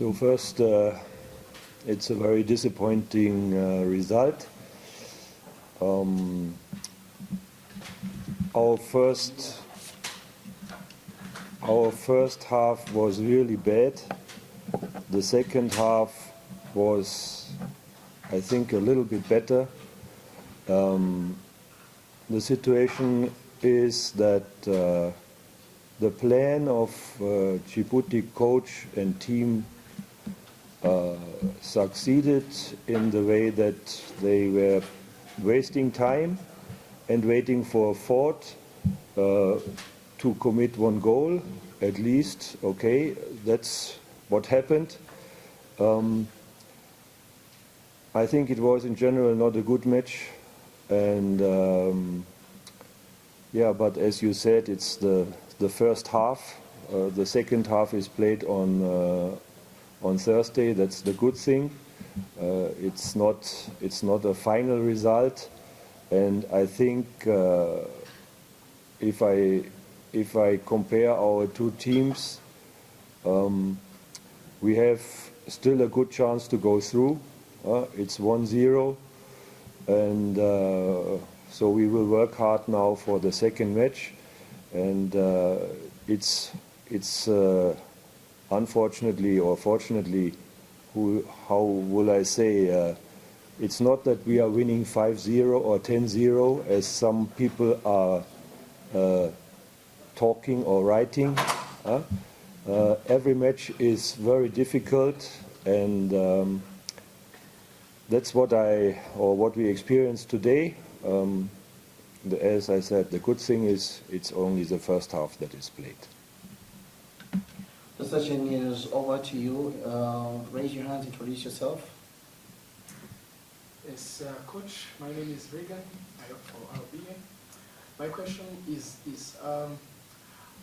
So first, it's a very disappointing result. Our first half was really bad. The second half was, I think, a little bit better. The situation is that the plan of Djibouti coach and team succeeded in the way that they were wasting time and waiting for a fourth to commit one goal at least. Okay, that's what happened. I think it was in general not a good match, and yeah, but as you said, it's the first half. The second half is played on Thursday. That's the good thing. It's not a final result, and I think if I compare our two teams, we have still a good chance to go through. It's 1-0, and so we will work hard now for the second match, and it's unfortunately or fortunately, how will I say, it's not that we are winning 5-0 or 10-0 as some people are talking or writing. Every match is very difficult, and that's what we experienced today. As I said, the good thing is it's only the first half that is played. The session is over to you. Raise your hand, introduce yourself. Yes, Coach, my name is Regan. I work for RBA. My question is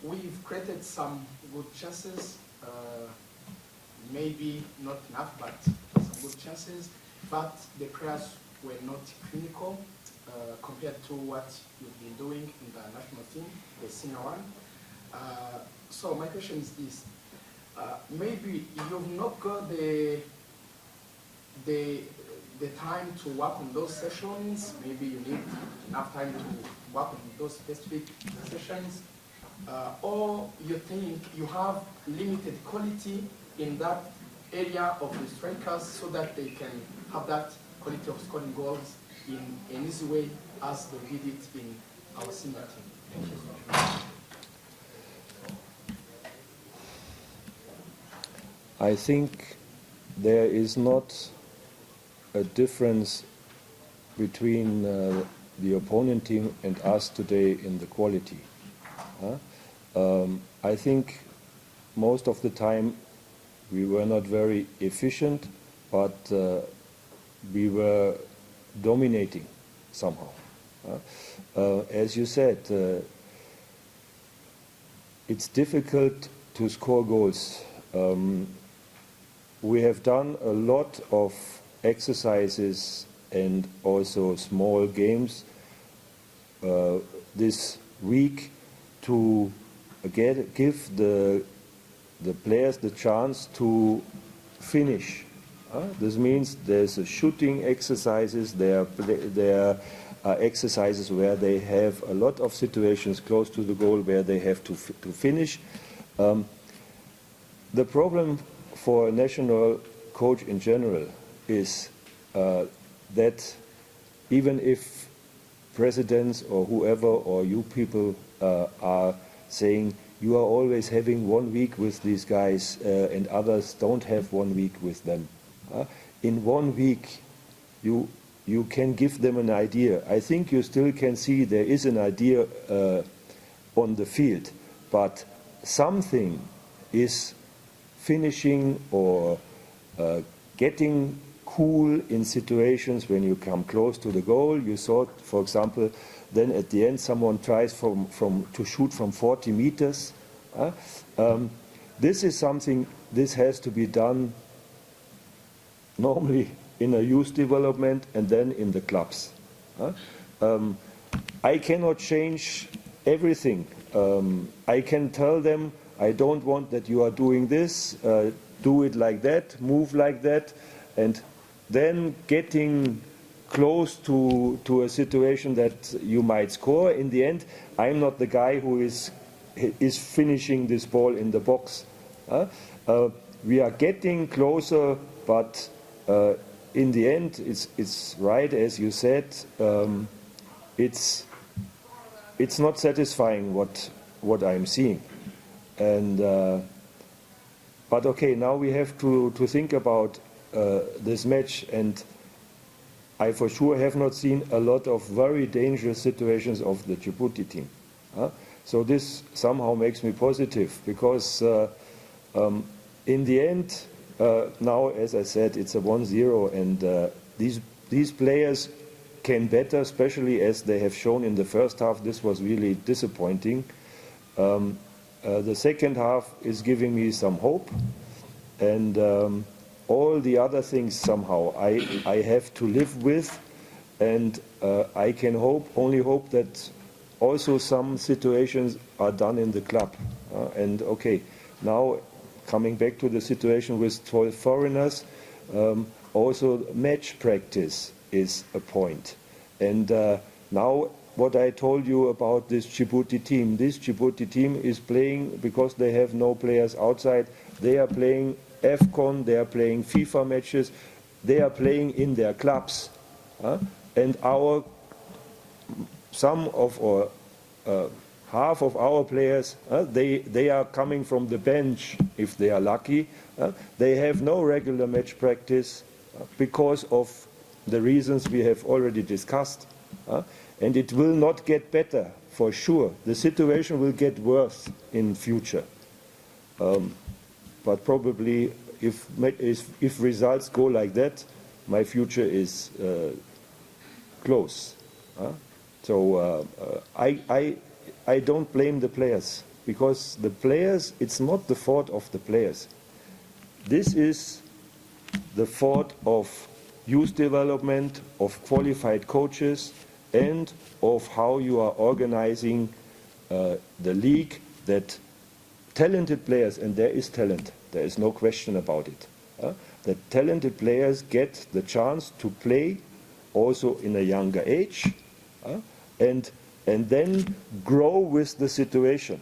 we've created some good chances, maybe not enough, but some good chances, but the players were not clinical compared to what you've been doing in the national team, the senior one. So my question is this. Maybe you've not got the time to work on those sessions. Maybe you need enough time to work on those specific sessions. Or you think you have limited quality in that area of the strikers so that they can have that quality of scoring goals in an easy way as they did it in our senior team. Thank you so much. I think there is not a difference between the opponent team and us today in the quality. I think most of the time we were not very efficient, but we were dominating somehow. As you said, it's difficult to score goals. We have done a lot of exercises and also small games this week to give the players the chance to finish. This means there's a shooting exercises, there are exercises where they have a lot of situations close to the goal where they have to finish. The problem for a national coach in general is that even if presidents or whoever or you people are saying you are always having 1 week with these guys and others don't have 1 week with them. In 1 week you can give them an idea. I think you still can see there is an idea on the field, but something is finishing or getting cool in situations when you come close to the goal. You saw, for example, then at the end someone tries to shoot from 40 meters. This is something, this has to be done normally in a youth development and then in the clubs. I cannot change everything. I can tell them, I don't want that you are doing this. do it like that, move like that, and then getting close to a situation that you might score. In the end, I'm not the guy who is finishing this ball in the box. We are getting closer, but in the end, it's right as you said. It's not satisfying what I'm seeing, and but okay, now we have to think about this match, and I for sure have not seen a lot of very dangerous situations of the Djibouti team. So this somehow makes me positive, because in the end, now, as I said, it's a 1-0, and these players can better, especially as they have shown in the first half. This was really disappointing. The second half is giving me some hope, and all the other things somehow I have to live with, and I can only hope that also some situations are done in the club. And okay, now coming back to the situation with 12 foreigners, also match practice is a point. And now what I told you about this Djibouti team is playing because they have no players outside. They are playing AFCON, they are playing FIFA matches, they are playing in their clubs. And half of our players, they are coming from the bench if they are lucky. They have no regular match practice because of the reasons we have already discussed. And it will not get better, for sure. The situation will get worse in future. But probably if results go like that, my future is close. So I don't blame the players, because the players, it's not the fault of the players. This is the fault of youth development, of qualified coaches, and of how you are organizing the league, that talented players, and there is talent, there is no question about it, that talented players get the chance to play also in a younger age, and then grow with the situation.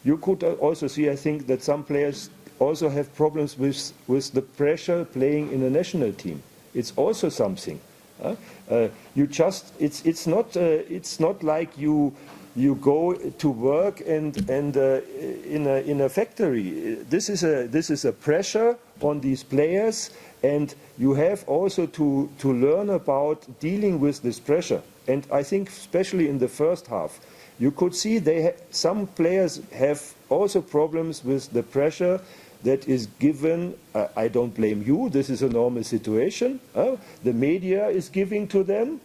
You could also see, I think, that some players also have problems with the pressure playing in a national team. It's also something. It's not like you go to work and in a factory. This is a pressure on these players, and you have also to learn about dealing with this pressure. And I think especially in the first half, you could see some players have also problems with the pressure that is given. I don't blame you, this is a normal situation. The media is giving to them,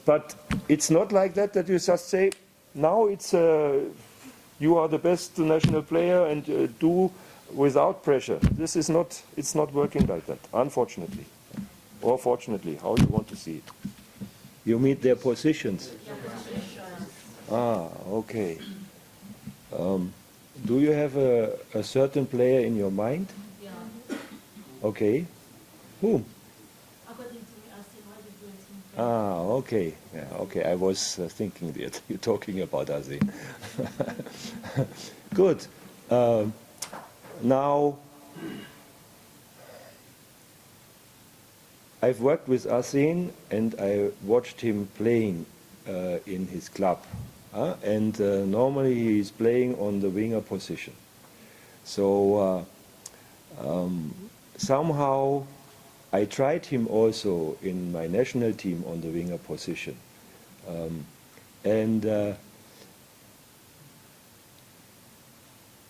but it's not like that you just say, now it's you are the best national player and do without pressure. It's not working like that, unfortunately. Or fortunately, how you want to see it. You mean their positions? Okay. Do you have a certain player in your mind? Yeah. Okay. Whom? According to me, I said, why did you Okay. Yeah, okay. I was thinking that you're talking about Azin. Good. Now, I've worked with Azin and I watched him playing in his club. And normally he's playing on the winger position. So somehow I tried him also in my national team on the winger position.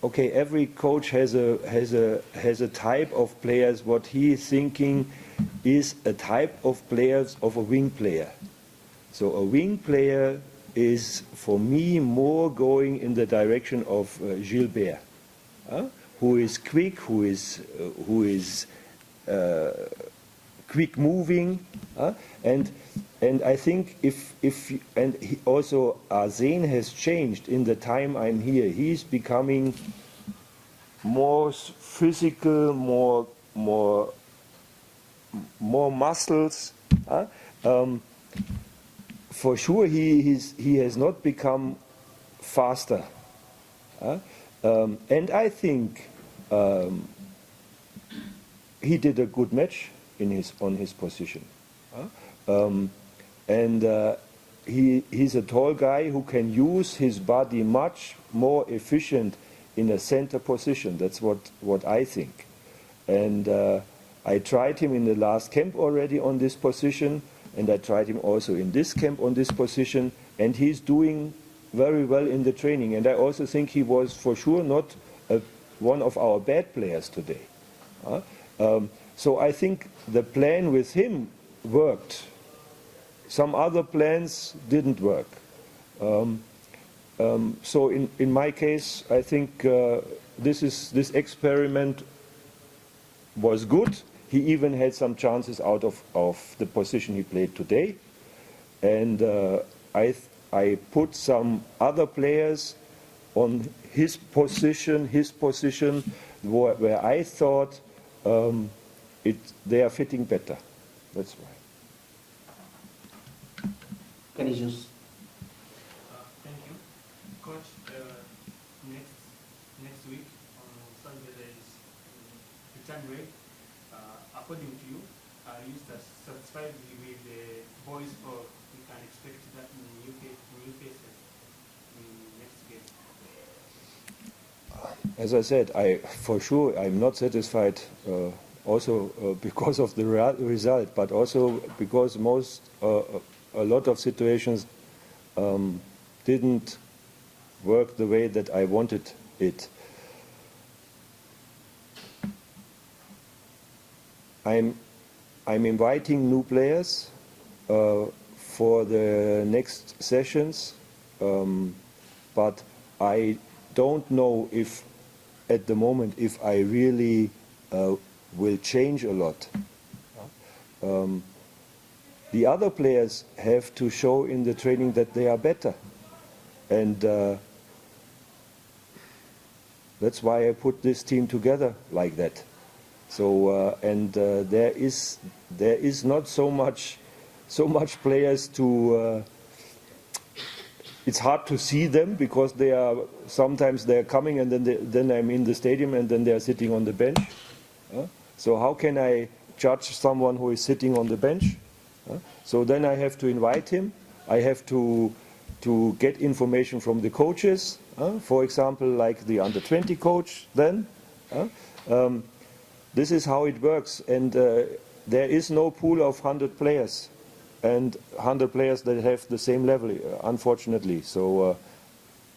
Okay, every coach has a type of players. What he is thinking is a type of players of a wing player. So a wing player is for me more going in the direction of Gilbert, who is quick, who is quick moving, and I think also Azin has changed in the time I'm here. He's becoming more physical, more muscles. For sure, he has not become faster. And I think he did a good match on his position. And he's a tall guy who can use his body much more efficient in a center position. That's what I think. And I tried him in the last camp already on this position, and I tried him also in this camp on this position, and he's doing very well in the training. And I also think he was for sure not one of our bad players today. So I think the plan with him worked. Some other plans didn't work. So in my case, I think this experiment was good. He even had some chances out of the position he played today. And I put some other players on his position where I thought they are fitting better. That's why. Can you just Thank you. Coach, next week on Sunday there is return break. According to you, are you satisfied with the boys, or we can expect that in new faces in next game? As I said, for sure I'm not satisfied. Also because of the result, but also because a lot of situations didn't work the way that I wanted it. I'm inviting new players for the next sessions, but I don't know if at the moment if I really will change a lot. The other players have to show in the training that they are better, and that's why I put this team together like that. So there is not so much players to. It's hard to see them because sometimes they're coming and then I'm in the stadium and then they're sitting on the bench. So how can I judge someone who is sitting on the bench? So then I have to invite him. I have to get information from the coaches. For example, like the under-20 coach then. This is how it works. And there is no pool of 100 players and 100 players that have the same level, unfortunately. So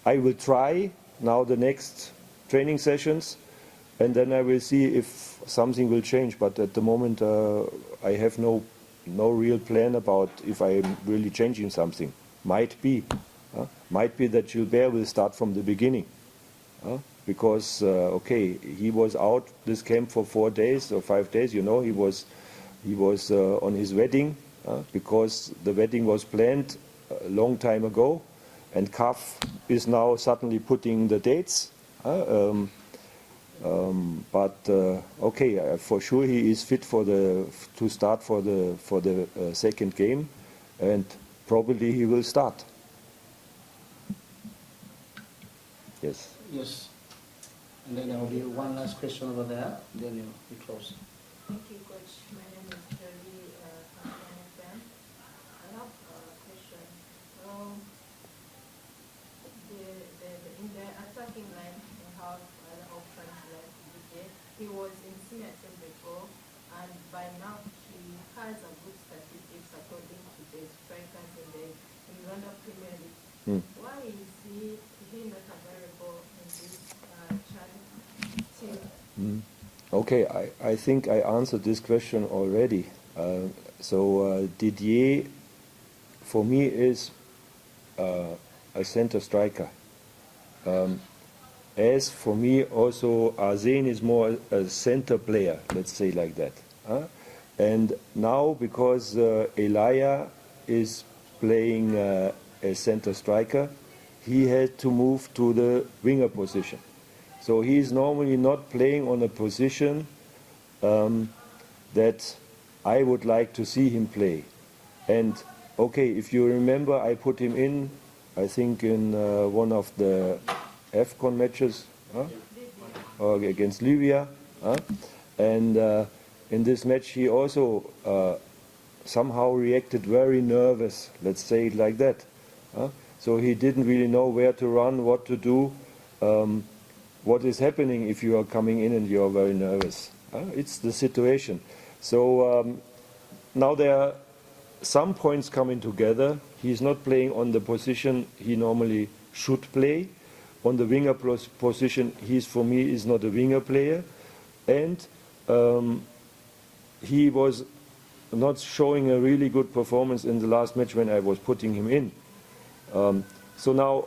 I will try now the next training sessions, and then I will see if something will change. But at the moment, I have no real plan about if I'm really changing something. Might be that Gilbert will start from the beginning, because he was out this camp for 4 days or 5 days. You know, he was on his wedding because the wedding was planned a long time ago, and CAF is now suddenly putting the dates. For sure he is fit to start for the second game, and probably he will start. Yes. yes. And then there will be one last question over there. Then you close. Thank you, Coach. My name is Jolie from NFM. I have a question. In the attacking line, we have the options like DJ. He was in senior team before, and by now he has a good statistics according to the strikers in Rwanda Premier League. Why is he not available in this team? Okay, I think I answered this question already. Didier, for me, is a center striker. As for me, also, Arsen is more a center player, let's say like that. And now, because Elia is playing a center striker, he had to move to the winger position. So he is normally not playing on a position that I would like to see him play. And okay, if you remember, I put him in, I think in one of the AFCON matches against Libya. And in this match he also somehow reacted very nervous, let's say it like that. So he didn't really know where to run, what to do, what is happening if you are coming in and you are very nervous. It's the situation. So now there are some points coming together. He's not playing on the position he normally should play. On the winger position, for me, is not a winger player. And he was not showing a really good performance in the last match when I was putting him in. So now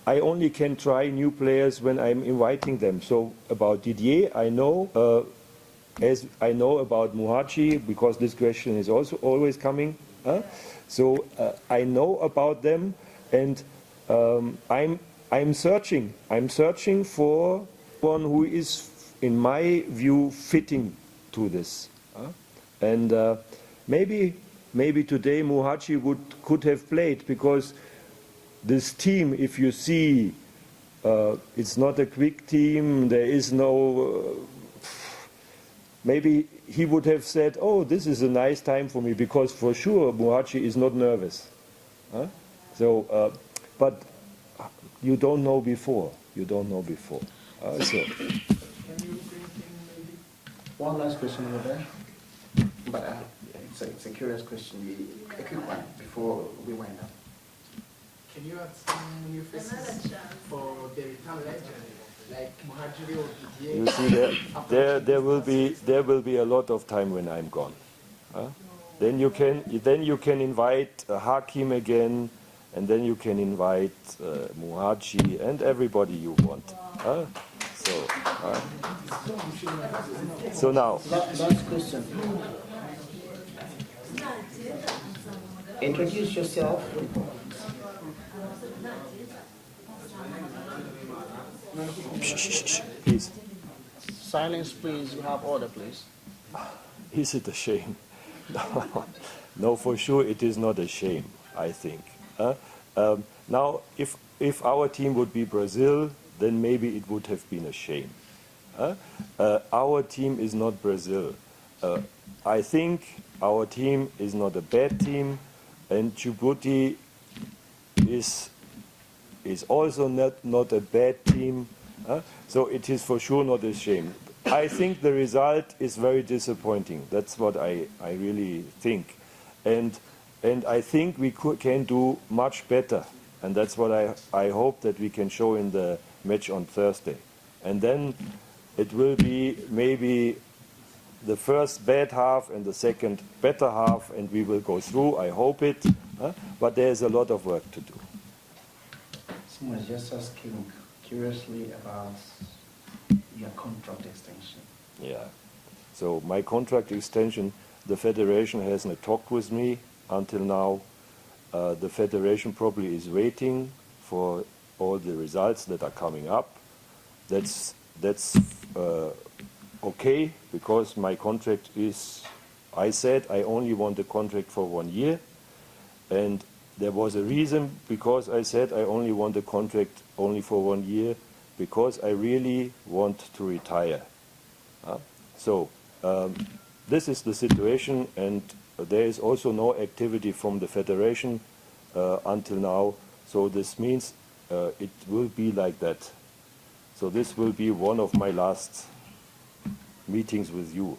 I only can try new players when I'm inviting them. So about Didier, I know, as I know about Muhachi, because this question is also always coming. So I know about them, and I'm searching. I'm searching for one who is, in my view, fitting to this. And maybe today Muhachi could have played, because this team, if you see, it's not a quick team. There is no. Maybe he would have said, "Oh, this is a nice time for me," because for sure Muhachi is not nervous. So, but you don't know before. You don't know before. So. Can you bring in maybe? One last question over there. But it's a curious question, a quick one before we wind up. Can you add some new faces for the return legend, like Muhajiri or Didier? You see, there will be a lot of time when I'm gone. Then you can invite Hakim again, and then you can invite Muhachi and everybody you want. So now. Last question. Introduce yourself. Please. Silence, please. You have order, please. Is it a shame? No, for sure it is not a shame, I think. Now, if our team would be Brazil, then maybe it would have been a shame. Our team is not Brazil. I think our team is not a bad team, and Djibouti is also not a bad team. So it is for sure not a shame. I think the result is very disappointing. That's what I really think. And I think we can do much better. And that's what I hope that we can show in the match on Thursday. And then it will be maybe the first bad half and the second better half, and we will go through. I hope it. But there's a lot of work to do. Someone is just asking curiously about your contract extension. Yeah. So my contract extension, the federation hasn't talked with me until now. The federation probably is waiting for all the results that are coming up. That's okay, because my contract is, I said I only want a contract for 1 year, and there was a reason, because I said I only want a contract only for 1 year, because I really want to retire. So this is the situation, and there is also no activity from the federation until now. So this means it will be like that. So this will be one of my last meetings with you.